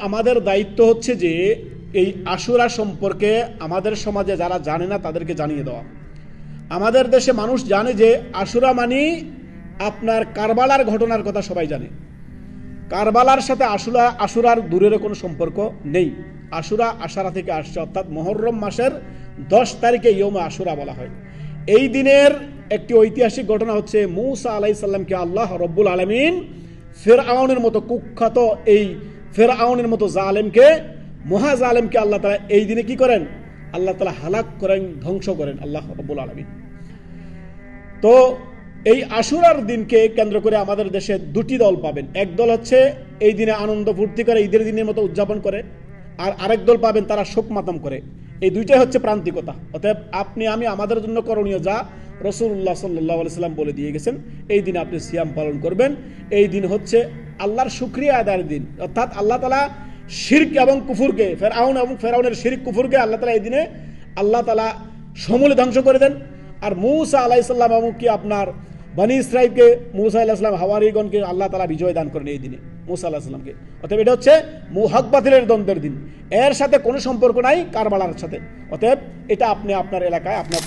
আমাদের দায়িত্ব হচ্ছে যে এই আশুরা সম্পর্কে আমাদের সমাজে যারা জানে না তাদেরকে জানিয়ে দেওয়া। আমাদের দেশে মানুষ জানে যে আশুরা মানে আপনার কারবালার ঘটনার কথা সবাই জানে। কারবালার সাথে আশুরার দূরের কোনো সম্পর্ক নেই। আশুরা আশারা থেকে আসছে, অর্থাৎ মুহররম মাসের 10 তারিখে ইয়মে আশুরা বলা হয়। এই দিনের একটি ঐতিহাসিক ঘটনা হচ্ছে মূসা আলাইহিস সালামকে আল্লাহ রব্বুল আলামিন ফিরআউনের মতো কুখ্যাত এই ফিরআউনের মতো জালেমকে, মহা জালেমকে আল্লাহ তাআলা এই দিনে কি করেন? আল্লাহ তাআলা হালাক করেন, ধ্বংস করেন আল্লাহ রব্বুল আলামিন। তো এই আশুরার দিনকে কেন্দ্র করে আমাদের দেশে দুটি দল পাবেন। এক দল হচ্ছে এই দিনে আনন্দ ফুর্তি করে, ঈদের দিনের মতো উদযাপন করে, আর আরেক দল পাবেন তারা শোক মাতম করে। এই দুইটাই হচ্ছে প্রান্তিকতা। অতএব আপনি আমি আমাদের জন্য করণীয় যা রাসূলুল্লাহ সাল্লাল্লাহু আলাইহি সাল্লাম বলে দিয়ে গেছেন, এই দিনে আপনি সিয়াম পালন করবেন। এই দিন হচ্ছে আল্লাহর শুকরিয়া আদায়ের দিন, অর্থাৎ আল্লাহ তাআলা শিরক এবং কুফরকে, ফেরাউনের শিরক কুফরকে আল্লাহ তাআলা এই দিনে আল্লাহ তাআলা সমূলে ধ্বংস করে দেন। আর মূসা আলাইহিস সালাম এবং কি আপনার বনি ইসরাইলকে, মূসা আলাইহিস সালাম হাওয়ারিগণকে আল্লাহ তাআলা বিজয় দান করেন এই দিনে মূসা আলাইহিস সালামকে। অতএব এটা হচ্ছে হক বাতিলের দ্বন্দ্বের দিন, এর সাথে কোনো সম্পর্ক নাই কারবালার সাথে। অতএব এটা আপনি আপনার এলাকায় আপনার